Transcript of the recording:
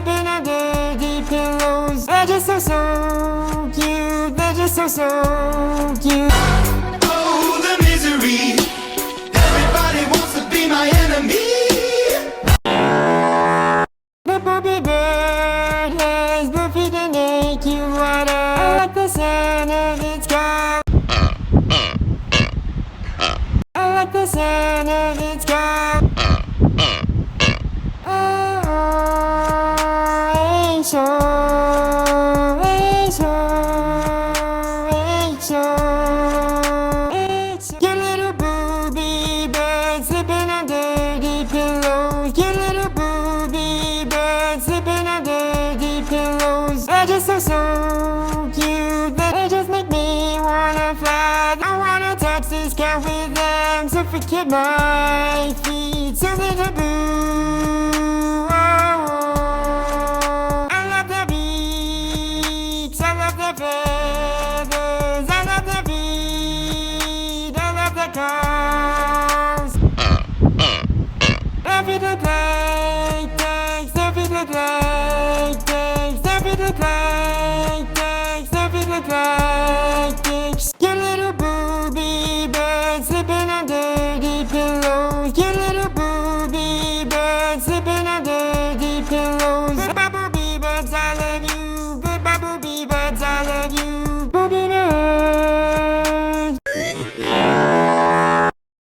sleeping under deep pillows. They're just so cute. They're just so cute. Oh, the misery. Everybody wants to be my enemy. The Booby bird has blue feet and naked water. I like the sound of its call. I like the sound of its call. Hey, show, hey, show, hey, show, hey, show. Your little booby bird sleeping under deep pillows. Your little booby bird sleeping under deep pillows. They're just so cute. They just make me wanna fly. I wanna touch the sky with them. So forget my feet. So little boo. Feathers, I love the beat, I love the calls. Every the play takes, every the play takes, every the play takes, every the play takes. Your little booby bird sleeping under deep pillows. Your